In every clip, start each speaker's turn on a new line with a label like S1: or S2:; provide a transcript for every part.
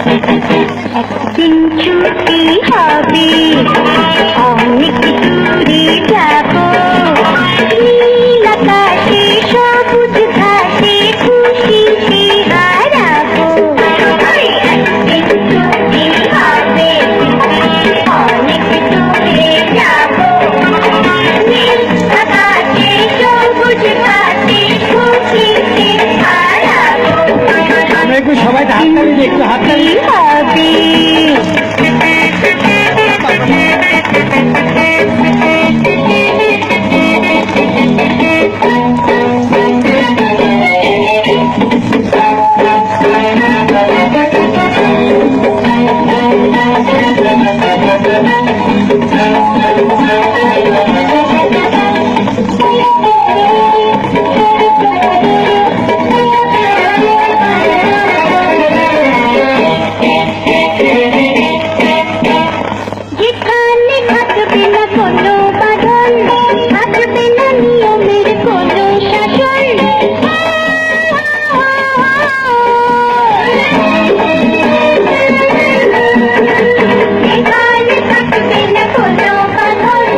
S1: একদিন ছুটি হবে, অনেক দূরে যাব, নীল আকাশে সবুজ ঘাসে খুশিতে হারাবো। একদিন ছুটি হবে, অনেক দূরে যাব, নীল আকাশে সবুজ ঘাসে খুশিতে হারাবো।
S2: আমরা একটু সবাই হাততালি দিই, একটু হাততালি
S1: হবে। যেখানে থাকবে না কোনো বাঁধন, থাকবে না নিয়মের কোনো শাসন, যেখানে থাকবে না কোনো বাঁধন,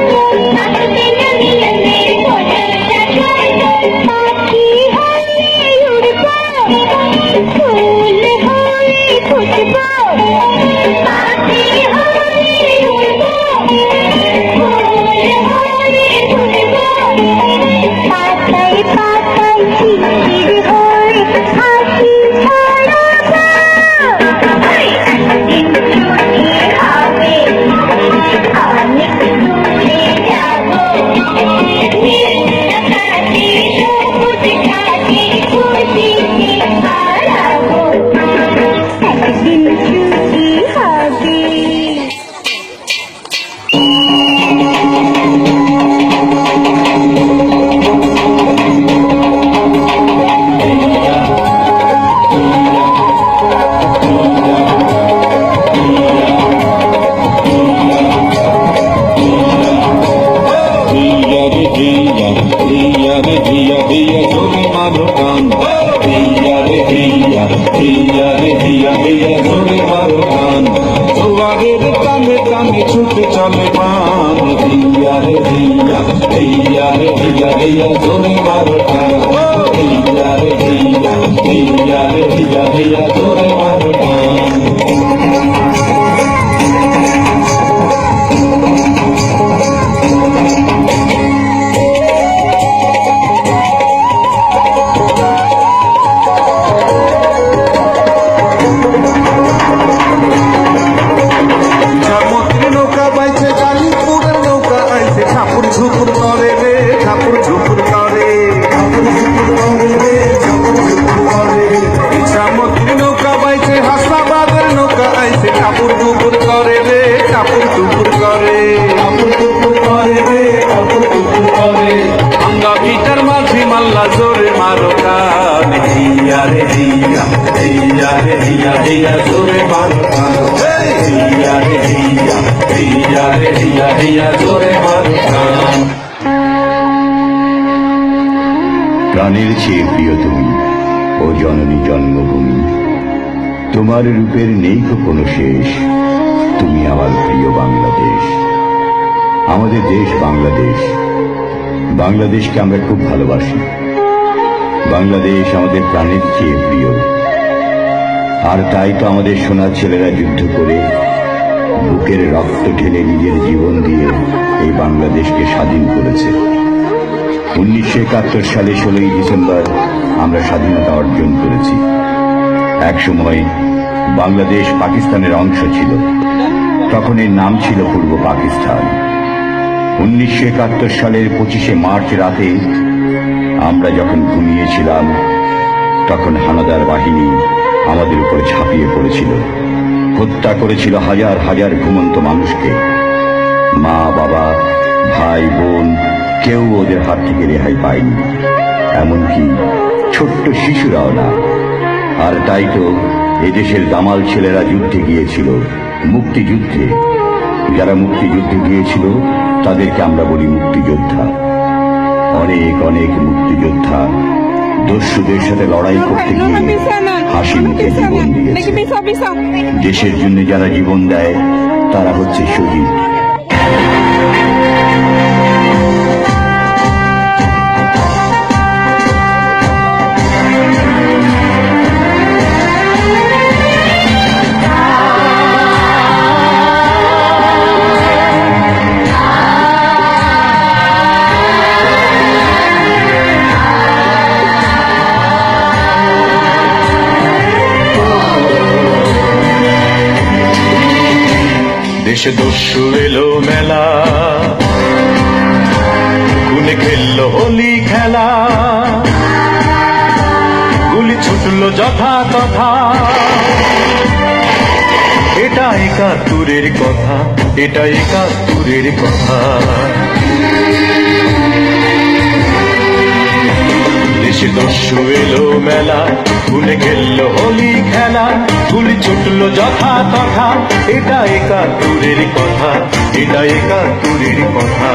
S1: থাকবে না নিয়মের কোনো শাসন, পাখি হয়ে উড়বো, ফুল হয়ে ফুটবো, পাখি হয়ে উড়বো, পাতায় পাতায় ঝিকির হয়ে হাসি ছড়াবো। একদিন ছুটি হবে, অনেক দূরে যাব, নীল আকাশে সবুজ ঘাসে খুশিতে হারাবো। একদিন ছুটি হবে।
S3: ছুটে চলে মান দিয়া রে দিয়া, দিয়া রে দিয়া দিয়া জোরে মারো টান, দিয়া রে দিয়া, দিয়া রে দিয়া দিয়া জোরে মারো টান। ঝুপুর করে রে ঠাকুর ঝুপুর করে, ইচ্ছামতির নৌকা বাইছে হাসনাবাদের নৌকা আইছে ঠাকুর টুকুর করে রে ঠাকুর টুকুর করে, ঠাকুর টুকুর করে রে ঠাকুর টুকুর করে। আমরা ভিটার মাঝি মাল্লা জোরে মারো টান, দিয়া রে দিয়া, দিয়া রে দিয়া দিয়া জোরে মারো টান, দিয়া রে দিয়া, দিয়া রে দিয়া দিয়া জোরে মারো টান।
S4: প্রাণের চেয়ে প্রিয় তুমি ও জননী জন্মভূমি, তোমার রূপের নেই তো কোনো শেষ, তুমি আমার প্রিয় বাংলাদেশ। আমাদের দেশ বাংলাদেশ, বাংলাদেশকে আমরা খুব ভালোবাসি। বাংলাদেশ আমাদের প্রাণের চেয়ে প্রিয়, আর তাই তো আমাদের সোনার ছেলেরা যুদ্ধ করে বুকের রক্ত ঢেলে নিজের জীবন দিয়ে এই বাংলাদেশকে স্বাধীন করেছে। 1971 সালে 16ই ডিসেম্বর আমরা স্বাধীনতা অর্জন করেছি। একসময় বাংলাদেশ পাকিস্তানের অংশ ছিল, তখন এর নাম ছিল পূর্ব পাকিস্তান। 1971 সালের 25শে মার্চ রাতে আমরা যখন ঘুমিয়েছিলাম, তখন হানাদার বাহিনী আমাদের উপর ঝাঁপিয়ে পড়েছিল, হত্যা করেছিল হাজার হাজার ঘুমন্ত মানুষকে। মা বাবা ভাই বোন কেউ ওদের হাত থেকে রেহাই পায়নি, এমনকি ছোট্ট শিশুরাও না। আর তাই তো এদেশের দামাল ছেলেরা যুদ্ধে গিয়েছিল, মুক্তিযুদ্ধে। যারা মুক্তিযুদ্ধে গিয়েছিল তাদেরকে আমরা বলি মুক্তিযোদ্ধা। অনেক অনেক মুক্তিযোদ্ধা দস্যুদের সাথে লড়াই করতে গিয়ে হাসি মুখে জীবন দিয়েছে। দেশের জন্য যারা জীবন দেয় তারা হচ্ছে শহীদ।
S5: দেশে দস্যু এলো মেলা, গুলি খেললো হোলি খেলা, গুলি ছুটলো যথা তথা। এটা একাত্তরের কথা, এটা একাত্তরের কথা। দেশে দস্যু এলো মেলা, গুলি খেললো হোলি খেলা, গুলি ছুটলো যথা তথা। এটা একাত্তরের কথা, এটা একাত্তরের কথা।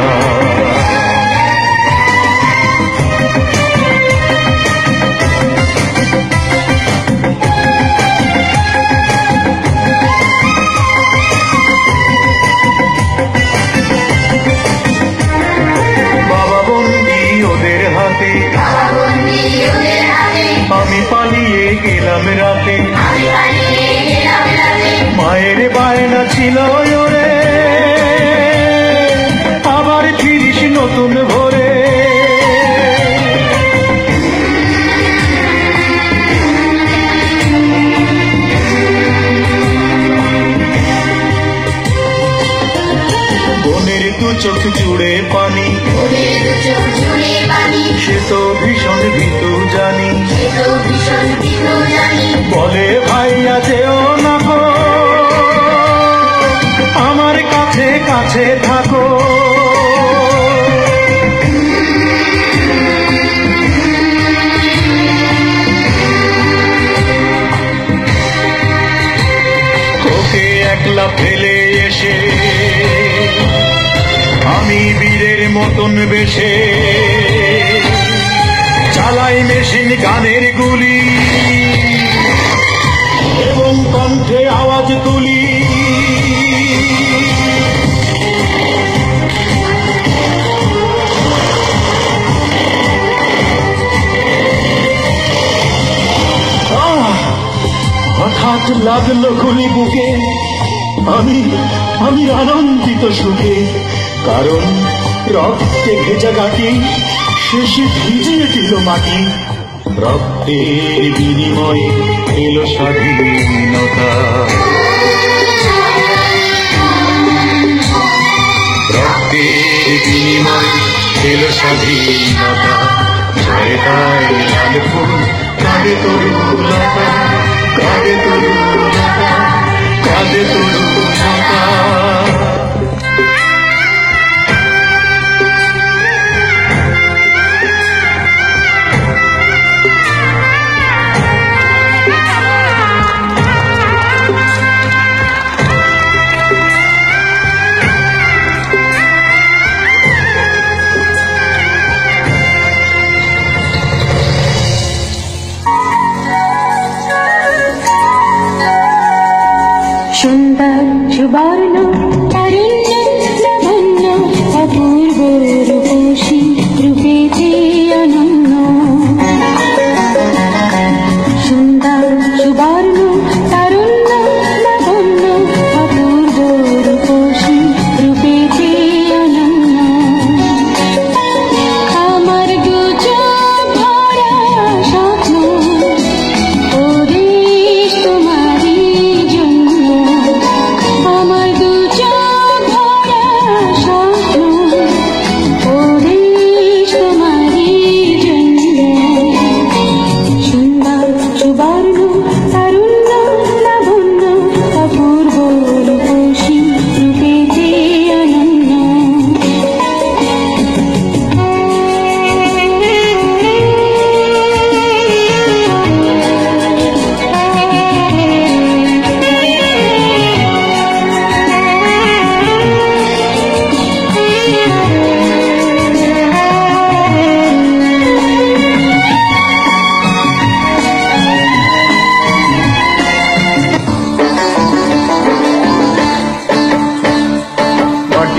S5: বাবা বন্দি ওদের হাতে, আমি পালিয়ে গেলাম রাতে। মায়ের বায়না ছিল ওরে, আবার ফিরিস নতুন ভোরে। বোনের দু চোখ জুড়ে পানি, সে তো ভীষণ ভীতু জানি। বলে ভাইয়া যেও না গো, আমার কাছে কাছে থাকো। ওকে একলা ফেলে এসে আমি বীরের মতন বেশে চালাই মেশিন গানের গুলি এবং কণ্ঠে আওয়াজ তুলি। হঠাৎ লাগলো গুলি বুকে, আমি আনন্দিত সুখে, কারণ রক্তে ভেজা গাটি শেষে ভিজিয়ে দিল মাটি। রক্তের বিনিময়ে এলো স্বাধীনতা, রক্তের বিনিময়ে এলো স্বাধীনতা। জয় তাই লাল ফুল, কাঁদে তরুলতা, কাঁদে তরুলতা, কাঁদে তরুলতা।
S1: সন্ধ্যা সুবর্ণ তারুণ্য লাবণ্য অপূর্ব রূপসী রূপেতে অনন্য। সন্ধ্যা সুবর্ণ তারুণ্য লাবণ্য অপূর্ব রূপসী রূপেতে অনন্য। আমার দু চোখ ভরা স্বপ্ন ওদের তোমারই জন্য। আমার দু চোখ ভরা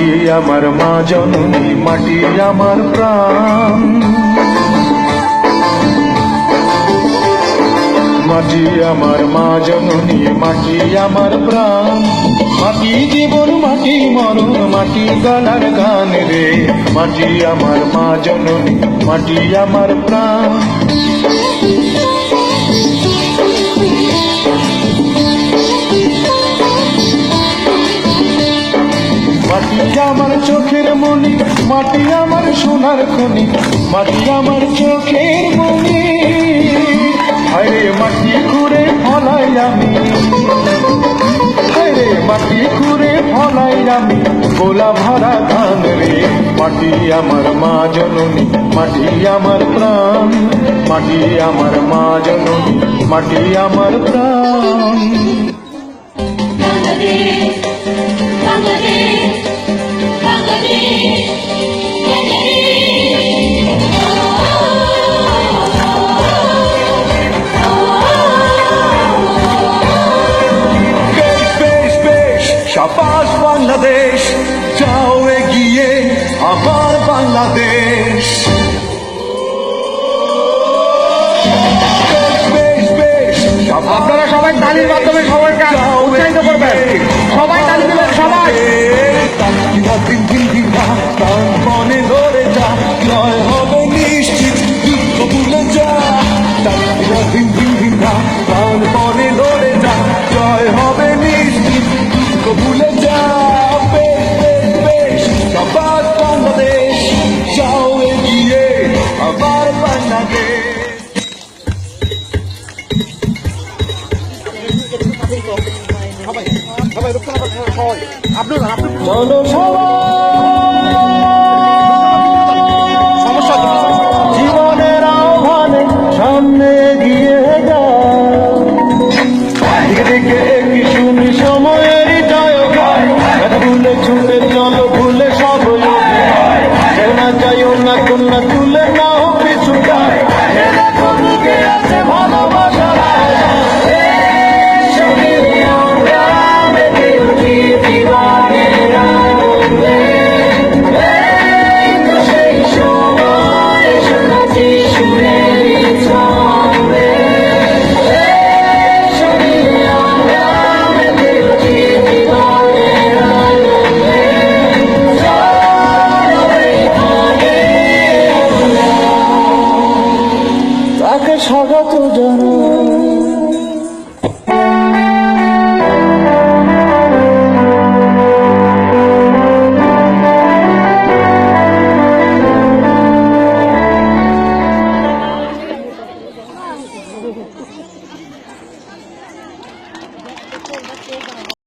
S5: মাটি আমার মা জননী, মাটি আমার প্রাণ। মাটি আমার মা জননী, মাটি আমার প্রাণ। মাটি জীবন, মাটি মরণ, মাটি গলার গান রে। মাটি আমার মা জননী, মাটি আমার প্রাণ। মাটি আমার চোখের মনি, মাটি আমার সোনার খনি, মাটি আমার চোখের মনি। হায়রে মাটি খুঁড়ে ফলাই আমি, হায়রে মাটি খুঁড়ে ফলাই আমি, গোলা ভরা ধান রে। মাটি আমার মা জননী, মাটি আমার প্রাণ। মাটি আমার মা জননী, মাটি আমার প্রাণ।
S1: বাংলাদেশ বাংলাদেশ বাংলাদেশ
S3: বেশ বেশ বেশ, সাবাস বাংলাদেশ, যাও এগিয়ে আমার বাংলাদেশ। বেশ বেশ,
S2: আপনারা সবাই তালির মাধ্যমে সবাইকে উৎসাহিত করবেন, সবাই তালি দেবেন সবাই।
S3: প্রাণ মনে ধরে যা, জয় হবে নিশ্চিত, দুঃখ ভুলে যা। প্রাণ মনে ধরে যা, জয় হবে নিশ্চিত, দুঃখ ভুলে যা। বেশ বেশ বেশ, সবার বাংলাদেশ, যাও এগিয়ে আবার বাংলাদেশ।
S5: চলো জীবনের আহ্বানে সামনে এগিয়ে যাও। দিকে দিকে কি শুনি সময়ের জয় গায়, ভুলে ছুটে চলো, ভুলে সব অভিনয়। কেউ না যাইও না, কন্যা তুলে নাও পিছু গায়। দেখো বুকে আছে ভালোবাসার আহ্বান। তাকে স্বাগত জানাই।